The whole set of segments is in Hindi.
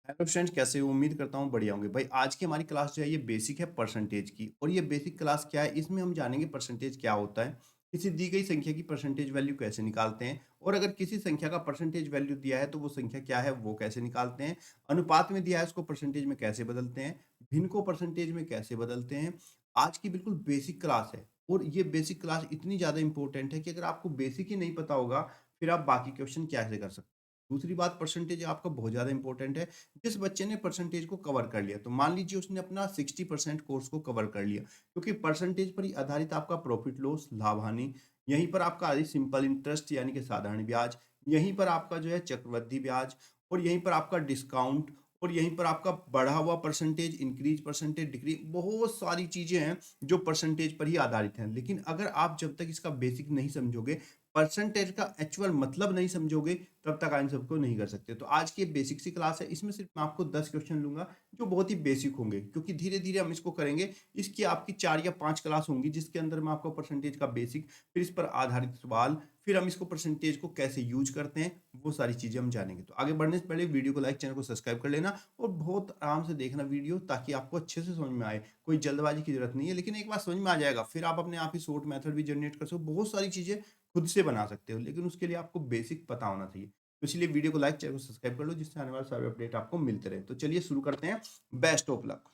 हेलो फ्रेंड्स, कैसे हो? उम्मीद करता हूँ बढ़िया होंगे। भाई आज की हमारी क्लास जो है ये बेसिक है परसेंटेज की। और ये बेसिक क्लास क्या है, इसमें हम जानेंगे परसेंटेज क्या होता है, किसी दी गई संख्या की परसेंटेज वैल्यू कैसे निकालते हैं, और अगर किसी संख्या का परसेंटेज वैल्यू दिया है तो वो संख्या क्या है वो कैसे निकालते हैं, अनुपात में दिया है उसको परसेंटेज में कैसे बदलते हैं, भिन्न को परसेंटेज में कैसे बदलते हैं। आज की बिल्कुल बेसिक क्लास है। और ये बेसिक क्लास इतनी ज़्यादा इंपॉर्टेंट है कि अगर आपको बेसिक ही नहीं पता होगा फिर आप बाकी क्वेश्चन कैसे कर सकते हैं। दूसरी बात, परसेंटेज आपका बहुत ज़्यादा इंपॉर्टेंट है। जिस बच्चे ने परसेंटेज को कवर कर लिया, तो मान लीजिए उसने अपना 60% कोर्स को कवर कर लिया, क्योंकि परसेंटेज पर ही आधारित आपका प्रॉफिट लॉस लाभ हानि, यहीं पर आपका सिंपल इंटरेस्ट यानी कि साधारण ब्याज, यहीं पर आपका जो है चक्रवृद्धि ब्याज, और यहीं पर आपका डिस्काउंट, और यहीं पर आपका बढ़ा हुआ परसेंटेज, इंक्रीज परसेंटेज, डिक्रीज, बहुत सारी चीजें हैं जो परसेंटेज पर ही आधारित हैं। लेकिन अगर आप जब तक इसका बेसिक नहीं समझोगे, परसेंटेज का एक्चुअल मतलब नहीं समझोगे, तब तक इन सबको नहीं कर सकते। तो आज की बेसिक सी क्लास है, इसमें सिर्फ मैं आपको 10 क्वेश्चन लूंगा जो बहुत ही बेसिक होंगे, क्योंकि धीरे धीरे हम इसको करेंगे। इसकी आपकी 4 या 5 क्लास होंगी जिसके अंदर मैं आपको परसेंटेज का बेसिक, फिर इस पर आधारित सवाल, फिर हम इसको परसेंटेज को कैसे यूज करते हैं, वो सारी चीजें हम जानेंगे। तो आगे बढ़ने से पहले वीडियो को लाइक, चैनल को सब्सक्राइब कर लेना और बहुत आराम से देखना वीडियो, ताकि आपको अच्छे से समझ में आए। कोई जल्दबाजी की जरूरत नहीं है, लेकिन एक बार समझ में आ जाएगा फिर आप अपने आप ही शॉर्ट मेथड भी जनरेट कर सकते हो, बहुत सारी चीजें खुद से बना सकते हो। लेकिन उसके लिए आपको बेसिक पता होना चाहिए। तो इसलिए वीडियो को लाइक, चैनल को सब्सक्राइब कर लो, जिससे आने वाले सारे अपडेट आपको मिलते रहे। तो चलिए शुरू करते हैं। Best of luck.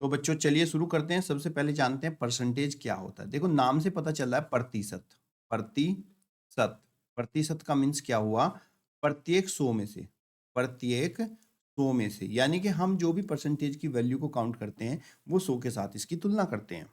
तो बच्चों चलिए शुरू करते हैं। सबसे पहले जानते हैं परसेंटेज क्या होता है। देखो नाम से पता चल रहा है प्रतिशत। प्रतिशत, प्रतिशत का मीन्स क्या हुआ? प्रत्येक 100 में से, प्रत्येक 100 में से, यानी कि हम जो भी परसेंटेज की वैल्यू को काउंट करते हैं वो 100 के साथ इसकी तुलना करते हैं।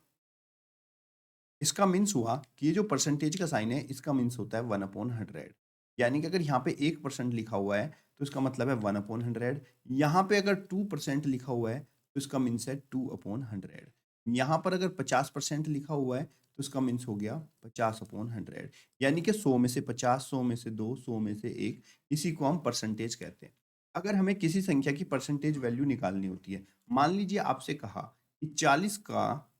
इसका मीन्स हुआ कि ये जो परसेंटेज का साइन है इसका मीन्स होता है 1/100। यानी कि अगर यहाँ पे 1% लिखा हुआ है तो इसका मतलब है 1/100। यहाँ पे अगर 2% लिखा हुआ है तो इसका मीन्स है 2/100। यहाँ पर अगर 50% लिखा हुआ है तो इसका मीन्स हो गया 50/100। यानी कि 100 में से 50, 100 में से 2, 100 में से 1, इसी को हम परसेंटेज कहते हैं। अगर हमें किसी संख्या की परसेंटेज वैल्यू निकालनी होती है, मान लीजिए आपसे कहा कि 40 का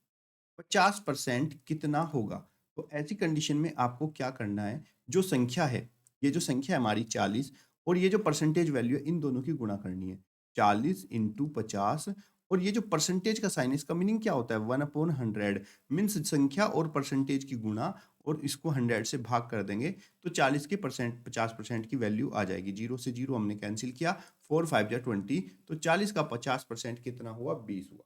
50% कितना होगा, तो ऐसी कंडीशन में आपको क्या करना है? जो संख्या है, ये जो संख्या है हमारी 40, और ये जो परसेंटेज वैल्यू है, इन दोनों की गुणा करनी है। 40 इंटू 50, और ये जो परसेंटेज का साइन है इसका मीनिंग क्या होता है? 1/100 मीन्स संख्या और परसेंटेज की गुणा, और इसको 100 से भाग कर देंगे तो 40 के परसेंट 50% की वैल्यू आ जाएगी। जीरो से जीरो हमने कैंसिल किया, 4 5 जा 20, तो 40 का 50% कितना हुआ? 20 हुआ।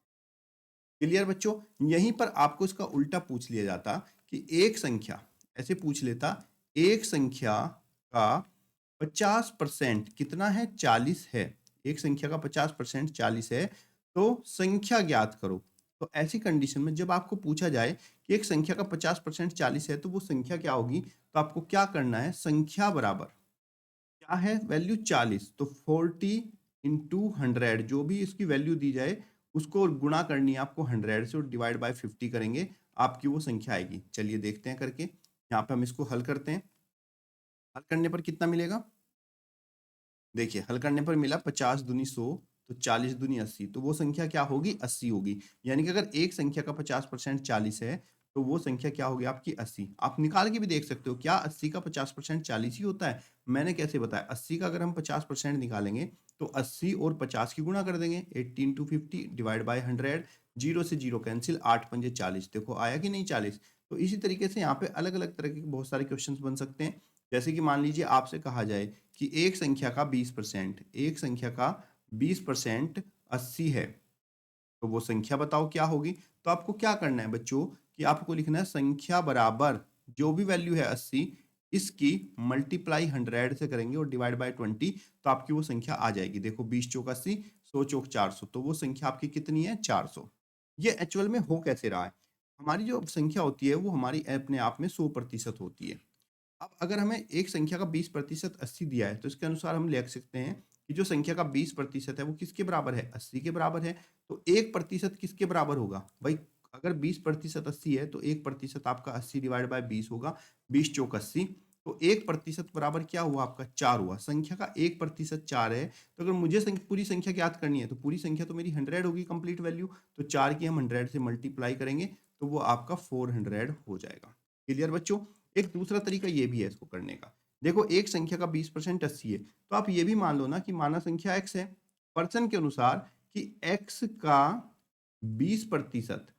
क्लियर बच्चों? यहीं पर आपको इसका उल्टा पूछ लिया जाता कि एक संख्या, ऐसे पूछ लेता, एक संख्या का 50% कितना है? 40 है। एक संख्या का 50% 40 है, तो संख्या ज्ञात करो। तो ऐसी कंडीशन में जब आपको पूछा जाए कि एक संख्या का 50% 40 है तो वो संख्या क्या होगी, तो आपको क्या करना है? संख्या बराबर क्या है? वैल्यू 40, तो 40 इंटू 100, जो भी इसकी वैल्यू दी जाए उसको गुणा करनी है आपको 100 से, और डिवाइड बाय 50 करेंगे, आपकी वो संख्या आएगी। चलिए देखते हैं करके। यहाँ पे हम इसको हल करते हैं। हल करने पर कितना मिलेगा? देखिए हल करने पर मिला 50 दूनी 100, तो 40 दूनी 80, तो वो संख्या क्या होगी? 80 होगी। यानी कि अगर एक संख्या का 50% 40 है तो वो संख्या क्या होगी आपकी? 80। आप निकाल के भी देख सकते हो, क्या 80 का 50% 40 ही होता है? मैंने कैसे बताया? 80 का अगर हम 50% निकालेंगे तो 80 और 50 की गुणा कर देंगे, 80 इंटू 50 डिवाइड बाई 100, जीरो से जीरो कैंसिल, 8 पंजे 40। देखो आया कि नहीं 40? तो इसी तरीके से यहाँ पे अलग अलग तरह के बहुत सारे क्वेश्चन बन सकते हैं। जैसे कि मान लीजिए आपसे कहा जाए कि एक संख्या का 20%, एक संख्या का 20% 80 है, तो वो संख्या बताओ क्या होगी? तो आपको क्या करना है बच्चों कि आपको लिखना है संख्या बराबर जो भी वैल्यू है 80, इसकी मल्टीप्लाई 100 से करेंगे और डिवाइड बाय 20, तो आपकी वो संख्या आ जाएगी। देखो 20 चौक 80, 100 चौक 400, तो वो संख्या आपकी कितनी है? 400। ये एक्चुअल में हो कैसे रहा है? हमारी जो संख्या होती है वो हमारी अपने आप में 100% होती है। अब अगर हमें एक संख्या का 20% 80 दिया है तो इसके अनुसार हम लिख सकते हैं कि जो संख्या का 20% है वो किसके बराबर है? 80 के बराबर है। तो 1% किसके बराबर होगा भाई? अगर 20% 80 है तो 1% आपका 80 डिवाइड बाय 20 होगा, 20 चौक 80, तो 1% बराबर क्या हुआ आपका? 4 हुआ। संख्या का 1% 4 है, तो अगर मुझे पूरी संख्या ज्ञात करनी है तो पूरी संख्या तो मेरी 100 होगी कंप्लीट वैल्यू, तो 4 की हम 100 से मल्टीप्लाई करेंगे तो वो आपका 400 हो जाएगा। क्लियर बच्चों? एक दूसरा तरीका ये भी है इसको करने का। देखो एक संख्या का 20% 80 है, तो आप ये भी मान लो ना कि माना संख्या x है, पर्सन के अनुसार कि x का 20%,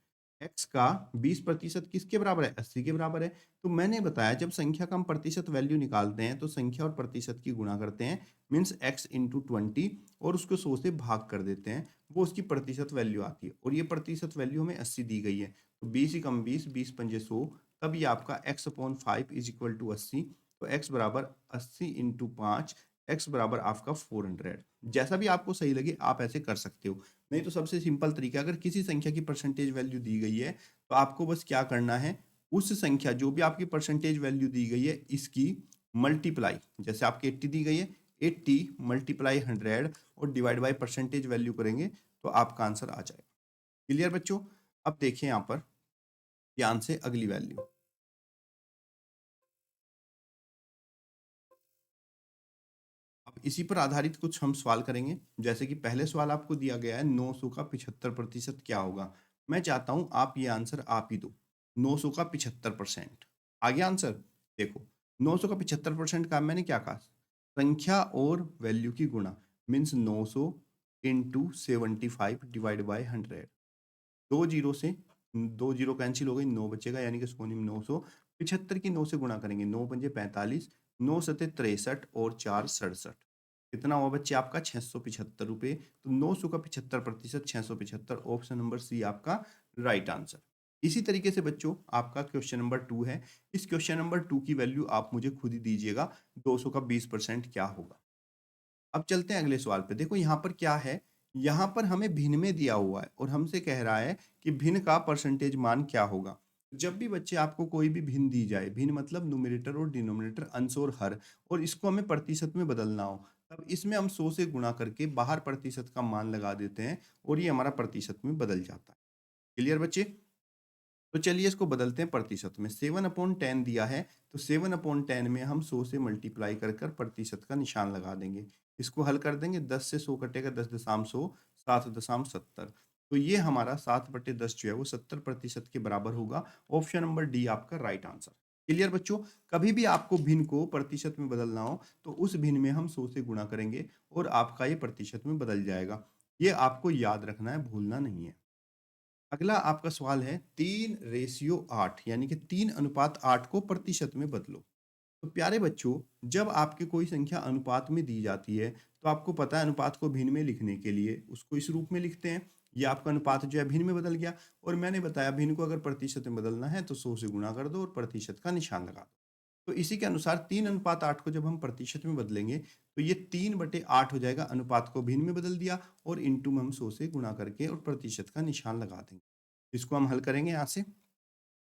x का 20% किसके बराबर है? 80 के बराबर है। तो मैंने बताया जब संख्या का हम प्रतिशत वैल्यू निकालते हैं तो संख्या और प्रतिशत की गुणा करते हैं, मीन्स x इंटू 20 और उसको 100 से भाग कर देते हैं, वो उसकी प्रतिशत वैल्यू आती है। और ये प्रतिशत वैल्यू हमें 80 दी गई है, तो 20 ही कम 20, 20 पंजे 100, तब ये आपका x upon 5 is equal to 80। तो x बराबर 80 इंटू 5, x बराबर आपका 400। जैसा भी आपको सही लगे आप ऐसे कर सकते हो। नहीं तो सबसे सिंपल तरीका, अगर किसी संख्या की परसेंटेज वैल्यू दी गई है तो आपको बस क्या करना है, उस संख्या जो भी आपकी परसेंटेज वैल्यू दी गई है इसकी मल्टीप्लाई, जैसे आपकी 80 दी गई है, 80 मल्टीप्लाई 100 और डिवाइड बाय परसेंटेज वैल्यू करेंगे तो आपका आंसर आ जाएगा। क्लियर बच्चों? अब देखिए यहाँ पर ध्यान से अगली वैल्यू। अब इसी पर आधारित कुछ हम सवाल करेंगे। जैसे कि पहले सवाल आपको दिया गया है 900 का 75% क्या होगा। मैं चाहता हूं आप ये आंसर आप ही दो। 900 का 75%, आ गया आंसर। देखो 900 का 75% का मैंने क्या कहा, संख्या और वैल्यू की गुणा, मीन्स 900 इंटू 75 डिवाइड बाई 100। दो जीरो से दो जीरो कैंसिल हो गई, 9 बचेगा, यानी कि सोनिम 900 75 की 9 से गुणा करेंगे, 9 पंजे 45, 9 सते 63 और 4 67। कितना हुआ बच्चे आपका 675 रुपये। तो 900 का 75% 675, ऑप्शन नंबर सी आपका राइट आंसर। इसी तरीके से बच्चों आपका क्वेश्चन नंबर 2 है। इस क्वेश्चन नंबर 2 की वैल्यू आप मुझे खुद ही दीजिएगा, 200 का 20% क्या होगा। अब चलते हैं अगले सवाल पे। देखो यहाँ पर क्या है, यहाँ पर हमें भिन्न में दिया हुआ है और हमसे कह रहा है कि भिन्न का परसेंटेज मान क्या होगा। जब भी बच्चे आपको कोई भी भिन्न दी जाए, भिन्न मतलब न्यूमरेटर और डिनोमिनेटर, अंश और हर, और इसको हमें प्रतिशत में बदलना हो, तब इसमें हम 100 से गुणा करके बाहर प्रतिशत का मान लगा देते हैं और ये हमारा प्रतिशत में बदल जाता है। क्लियर बच्चे? तो चलिए इसको बदलते हैं प्रतिशत में। 7/10 दिया है, तो 7/10 में हम 100 से मल्टीप्लाई कर कर प्रतिशत का निशान लगा देंगे। इसको हल कर देंगे, 10 से 100 कटेगा, 10.100, 7.70। तो ये हमारा 7/10 जो है वो 70% के बराबर होगा। ऑप्शन नंबर डी आपका राइट आंसर। क्लियर बच्चों? कभी भी आपको भिन्न को प्रतिशत में बदलना हो तो उस भिन्न में हम 100 से गुणा करेंगे और आपका ये प्रतिशत में बदल जाएगा। ये आपको याद रखना है, भूलना नहीं है। अगला आपका सवाल है 3:8, यानी कि 3:8 को प्रतिशत में बदलो। तो प्यारे बच्चों, जब आपकी कोई संख्या अनुपात में दी जाती है तो आपको पता है अनुपात को भिन्न में लिखने के लिए उसको इस रूप में लिखते हैं। ये आपका अनुपात जो है भिन्न में बदल गया, और मैंने बताया भिन्न को अगर प्रतिशत में बदलना है तो 100 से गुणा कर दो और प्रतिशत का निशान लगा दो। तो इसी के अनुसार 3:8 को जब हम प्रतिशत में बदलेंगे तो ये 3/8 हो जाएगा। अनुपात को भिन्न में बदल दिया और इंटू में हम 100 से गुणा करके और प्रतिशत का निशान लगा देंगे। इसको हम हल करेंगे यहाँ से,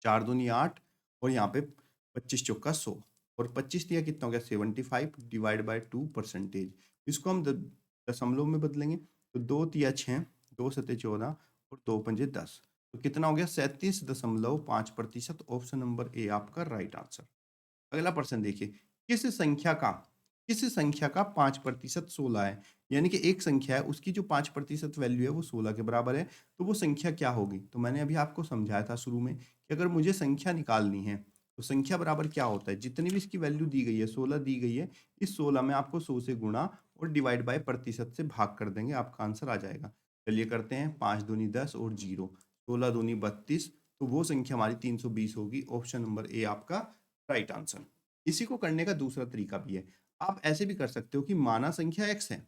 4 दूनी 8 और यहाँ पे 25 चौका 100, और 25 दिया कितना हो गया 75 डिवाइड बाय 2%। इसको हम दशमलव में बदलेंगे, तो 2 तिया 6, 2 सते 14 और 2 पंजे 10। तो कितना हो गया 37.5%। ऑप्शन नंबर ए आपका राइट आंसर। अगला प्रश्न देखिए, किस संख्या का किस संख्या का 5% 16 है। यानी कि एक संख्या है उसकी जो 5% वैल्यू है वो 16 के बराबर है, तो वो संख्या क्या होगी। तो मैंने अभी आपको समझाया था शुरू में कि अगर मुझे संख्या निकालनी है तो संख्या बराबर क्या होता है, जितनी भी इसकी वैल्यू दी गई है 16 दी गई है, इस 16 में आपको 100 से गुणा और डिवाइड बाय प्रतिशत से भाग कर देंगे, आपका आंसर आ जाएगा। चलिए करते हैं, 5 दूनी 10 और 0, 16 दूनी 32, तो वो संख्या हमारी 320 होगी। ऑप्शन नंबर ए आपका राइट आंसर। इसी को करने का दूसरा तरीका भी है। आप ऐसे भी कर सकते हो कि माना संख्या x है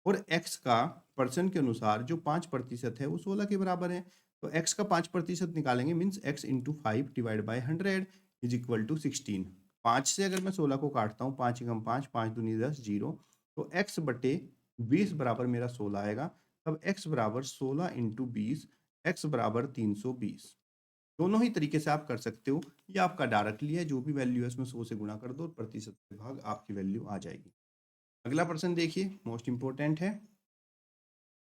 और x का परसेंट के अनुसार जो 5% है वो 16 के बराबर है। तो x का 5% निकालेंगे, means x into 5 divide by 100 is equal to 16। 5 से अगर मैं 16 को काटता हूँ, 5 एकम 5, 5 दूनी 10, 0, तो x बटे 20 बराबर मेरा 16 आएगा। तब x बराबर 16 इंटू 20, x बराबर 320। दोनों ही तरीके से आप कर सकते हो। ये आपका डायरेक्टली है, जो भी वैल्यू है उसमें 100 से गुणा कर दो और प्रतिशत से भाग, आपकी वैल्यू आ जाएगी। अगला प्रश्न देखिए, मोस्ट इंपोर्टेंट है।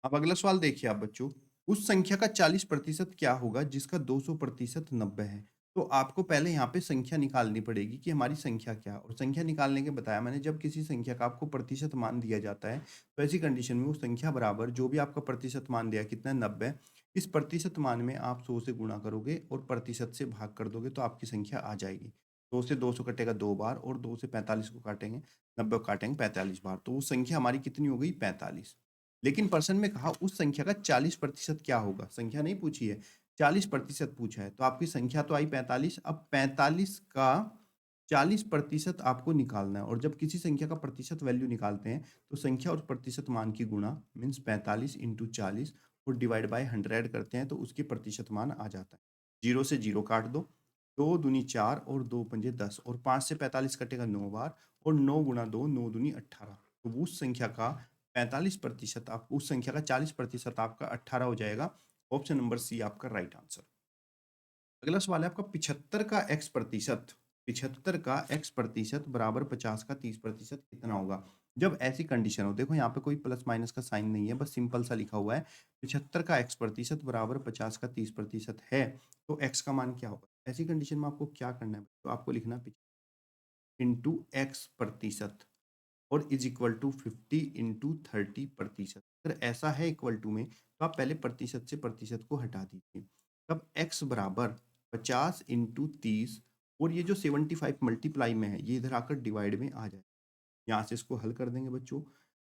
अब अगला सवाल देखिए आप बच्चों, उस संख्या का 40% क्या होगा जिसका 200% 90 है। तो आपको पहले यहाँ पे संख्या निकालनी पड़ेगी कि हमारी संख्या क्या है, और संख्या निकालने के बताया मैंने, जब किसी संख्या का आपको प्रतिशत मान दिया जाता है तो ऐसी कंडीशन में वो संख्या बराबर जो भी आपका प्रतिशत मान दिया कितना है 90, इस प्रतिशत मान में आप 100 से गुणा करोगे और प्रतिशत से भाग कर दोगे तो आपकी संख्या आ जाएगी। 2 से 200 कटेगा 2 बार और 2 से 45 को काटेंगे, 90 को काटेंगे 45 बार, तो वो संख्या हमारी कितनी हो गई 45। लेकिन प्रश्न में कहा उस संख्या का 40% क्या होगा, संख्या नहीं पूछी है, 40% पूछा है। तो आपकी संख्या तो आई 45, अब 45 का 40% आपको निकालना है। और जब किसी संख्या का प्रतिशत वैल्यू निकालते हैं तो संख्या और प्रतिशत मान की गुणा मीन्स 45 इंटू 40 और डिवाइड बाय 100 करते हैं तो उसकी प्रतिशत मान आ जाता है। 0 से 0 काट दो, 2 दूनी 4 और 2 पंजे 10 और 5 से 45 कटेगा 9 बार और 9 गुना 2 9 दूनी 18। तो उस संख्या का 45% आप उस संख्या का 40% आपका 18 हो जाएगा। ऑप्शन नंबर सी आपका राइट आंसर। अगला सवाल है आपका 75 का x प्रतिशत, 75 का x प्रतिशत बराबर 50 का 30% कितना होगा। जब ऐसी कंडीशन हो, देखो यहाँ पे कोई प्लस माइनस का साइन नहीं है, बस सिंपल सा लिखा हुआ है 75 का x प्रतिशत बराबर 50 का 30% है, तो x का मान क्या होगा। ऐसी कंडीशन में आपको क्या करना है, तो आपको लिखना इंटू x प्रतिशत और इज इक्वल टू 50 इंटू 30%। अगर ऐसा है इक्वल टू में तो आप पहले प्रतिशत से प्रतिशत को हटा दीजिए। तब x बराबर 50 इंटू 30 और ये जो 75 मल्टीप्लाई में है ये इधर आकर डिवाइड में आ जाए। यहाँ से इसको हल कर देंगे बच्चों,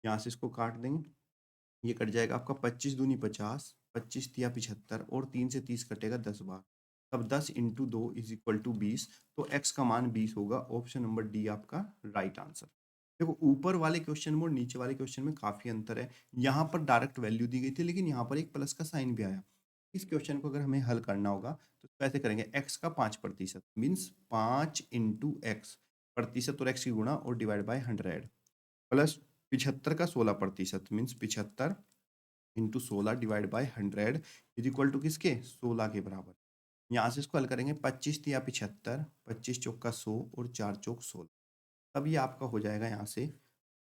यहाँ से इसको काट देंगे, ये कट जाएगा आपका 25 दूनी 50, 25 तिया 75 और 3 से 30 कटेगा 10 बार। तब 10 इंटू 2 इज इक्वल टू 20, तो x का मान 20 होगा। ऑप्शन नंबर डी आपका राइट आंसर। देखो ऊपर वाले क्वेश्चन में और नीचे वाले क्वेश्चन में काफी अंतर है। यहाँ पर डायरेक्ट वैल्यू दी गई थी लेकिन यहाँ पर एक प्लस का साइन भी आया। इस क्वेश्चन को अगर हमें हल करना होगा तो कैसे करेंगे, x का 5% मीन्स 5 इंटू एक्स, प्रतिशत और x की गुणा और डिवाइड बाय 100 प्लस 75 का 16% means 75 into 16 divide by 100 is equal to किसके 16 के बराबर। यहाँ से इसको हल करेंगे 25 तिया 75, 25 चौका 100 और 4 चौक 16। अब ये आपका हो जाएगा यहाँ से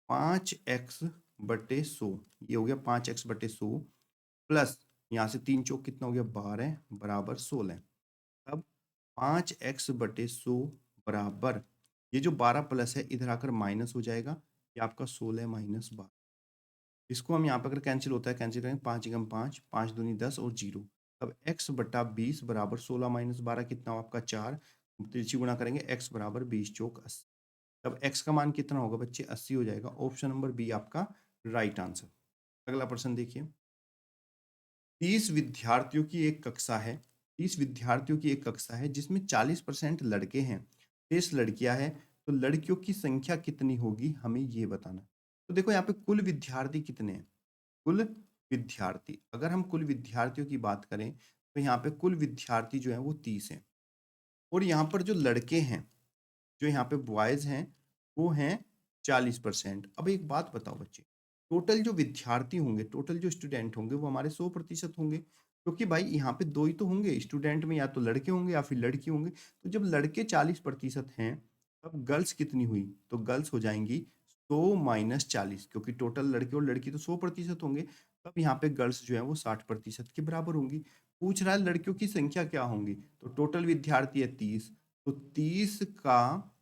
5x बटे 100, ये हो गया 5x बटे 100 प्लस यहाँ से 3 चौक कितना हो गया 12 बराबर 16। अब 5x बटे 100 बराबर ये जो 12 प्लस है इधर आकर माइनस हो जाएगा, ये आपका 16 माइनस 12। इसको हम यहाँ पर अगर कैंसिल होता है कैंसिल करेंगे, 5 एकम 5, 5 दूनी 10 और 0। अब x बटा 20 बराबर 16 माइनस 12 कितना हो आपका 4, तिरछी गुणा करेंगे x बराबर 20 चौक 80। तब x का मान कितना होगा बच्चे 80 हो जाएगा। ऑप्शन नंबर बी आपका राइट आंसर। अगला प्रश्न देखिए, 30 विद्यार्थियों की एक कक्षा है, 30 विद्यार्थियों की एक कक्षा है जिसमें 40% लड़के हैं, 30 लड़कियां हैं, तो लड़कियों की संख्या कितनी होगी हमें ये बताना। तो देखो यहाँ पे कुल विद्यार्थी कितने हैं, कुल विद्यार्थी, अगर हम कुल विद्यार्थियों की बात करें तो यहाँ पे कुल विद्यार्थी जो है वो 30 हैं और यहाँ पर जो लड़के हैं, जो यहाँ पे बॉयज हैं वो हैं 40%। अब एक बात बताओ बच्चे, टोटल जो विद्यार्थी होंगे, टोटल जो स्टूडेंट होंगे वो हमारे 100% होंगे, क्योंकि भाई यहाँ पे दो ही तो होंगे स्टूडेंट में, या तो लड़के होंगे या फिर लड़की होंगे। तो जब लड़के 40% हैं तब गर्ल्स कितनी हुई, तो गर्ल्स हो जाएंगी 100 माइनस 40, क्योंकि टोटल लड़के और लड़की तो 100% होंगे। तब यहाँ पे गर्ल्स जो है वो 60% के बराबर होंगी। पूछ रहा है लड़कियों की संख्या क्या होंगी, तो टोटल विद्यार्थी है 30, तो 30 का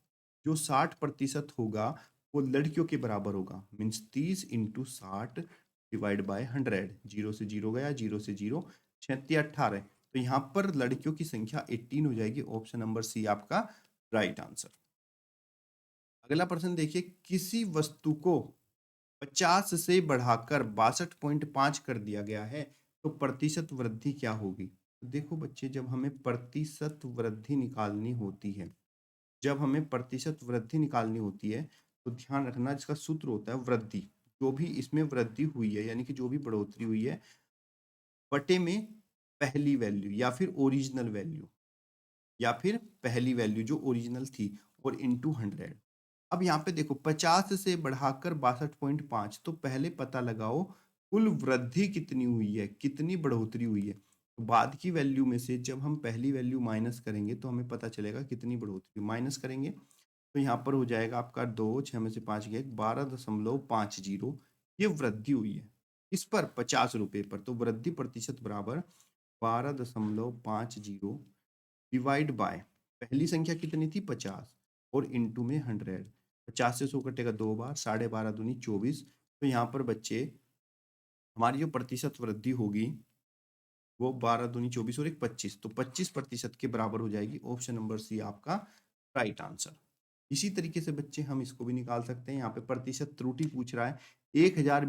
जो 60% होगा वो लड़कियों के बराबर होगा, मीन्स 30 इंटू 60 डिवाइड बाय 100। 0 से 0 गया, 0 से 0, 36 18, तो यहाँ पर लड़कियों की संख्या 18 हो जाएगी। ऑप्शन नंबर सी आपका राइट आंसर। अगला प्रश्न देखिए, किसी वस्तु को 50 से बढ़ाकर 62.5 कर दिया गया है तो प्रतिशत वृद्धि क्या होगी। तो देखो बच्चे, जब हमें प्रतिशत वृद्धि निकालनी होती है, जब हमें प्रतिशत वृद्धि निकालनी होती है तो ध्यान रखना जिसका सूत्र होता है वृद्धि, जो भी इसमें वृद्धि हुई है यानी कि जो भी बढ़ोतरी हुई है बटे में पहली वैल्यू या फिर ओरिजिनल वैल्यू, या फिर पहली वैल्यू जो ओरिजिनल थी और इनटू 100। अब यहाँ पे देखो 50 से बढ़ाकर 62.5, तो पहले पता लगाओ कुल वृद्धि कितनी हुई है, कितनी बढ़ोतरी हुई है। तो बाद की वैल्यू में से जब हम पहली वैल्यू माइनस करेंगे तो हमें पता चलेगा कितनी बढ़ोतरी। माइनस करेंगे तो यहाँ पर हो जाएगा आपका 2, 6 में से 5 गया 12.50, ये वृद्धि हुई है इस पर 50 रुपए पर। तो वृद्धि प्रतिशत बराबर 12.50 डिवाइड बाय पहली संख्या कितनी थी 50 और इंटू में 100। 50 से 100 कटेगा 2 बार, 12.5 दूनी 24। तो यहाँ पर बच्चे हमारी जो प्रतिशत वृद्धि होगी वो 12 दूनी 24 और एक 25, तो 25% के बराबर हो जाएगी। ऑप्शन नंबर सी आपका राइट आंसर। इसी तरीके से बच्चे हम इसको भी निकाल सकते हैं। यहाँ पे प्रतिशत त्रुटि पूछ रहा है, 1000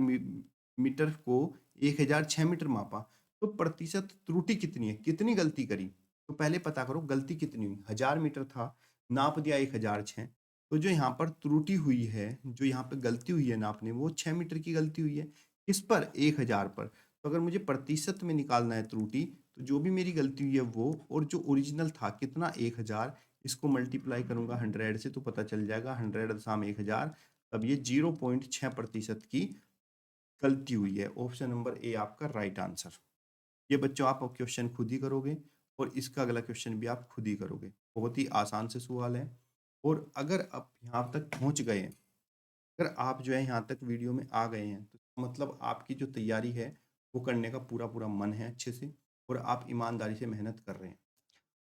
मीटर को 1000 6 मीटर मापा, तो प्रतिशत त्रुटि कितनी है, कितनी गलती करी? तो पहले पता करो गलती कितनी हुई। 1000 मीटर था, नाप दिया 1006, तो जो यहाँ पर त्रुटि हुई है, जो यहाँ पे गलती हुई है नापने में, वो 6 मीटर की गलती हुई है। किस पर? 1000 पर। तो अगर मुझे प्रतिशत में निकालना है त्रुटि, तो जो भी मेरी गलती हुई है वो, और जो ओरिजिनल था कितना 1000, इसको मल्टीप्लाई करूंगा 100 से, तो पता चल जाएगा 100 दशम 1000, तब ये 0.6% की गलती हुई है। ऑप्शन नंबर ए आपका राइट आंसर। ये बच्चों आप क्वेश्चन खुद ही करोगे, और इसका अगला क्वेश्चन भी आप खुद ही करोगे। बहुत ही आसान से सवाल है। और अगर आप यहाँ तक पहुँच गए हैं, अगर आप जो है यहाँ तक वीडियो में आ गए हैं, तो मतलब आपकी जो तैयारी है वो करने का पूरा पूरा मन है अच्छे से, और आप ईमानदारी से मेहनत कर रहे हैं।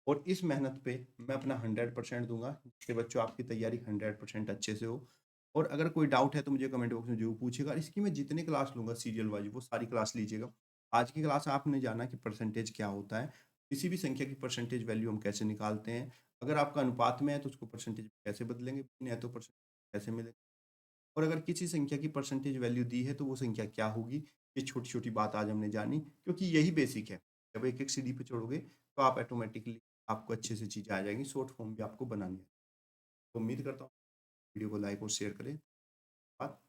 और इस मेहनत पे मैं अपना 100% दूंगा, जिससे बच्चों आपकी तैयारी 100% अच्छे से हो। और अगर कोई डाउट है तो मुझे कमेंट बॉक्स में जरूर पूछेगा। इसकी मैं जितने क्लास लूंगा सीरियल वाइज, वो सारी क्लास लीजिएगा। आज की क्लास आपने जाना कि परसेंटेज क्या होता है, किसी भी संख्या की परसेंटेज वैल्यू हम कैसे निकालते हैं, अगर आपका अनुपात में है तो उसको परसेंटेज कैसे बदलेंगे, नहीं है तो परसेंटेज कैसे मिलेगा, और अगर किसी संख्या की परसेंटेज वैल्यू दी है तो वो संख्या क्या होगी। ये छोटी छोटी बात आज हमने जानी, क्योंकि यही बेसिक है। जब एक एक सीढ़ी पे चढ़ोगे तो आप ऑटोमेटिकली आपको अच्छे से चीज़ें आ जाएंगी, शॉर्ट फॉर्म भी आपको बनानी है। तो उम्मीद करता हूँ वीडियो को लाइक और शेयर करें। बात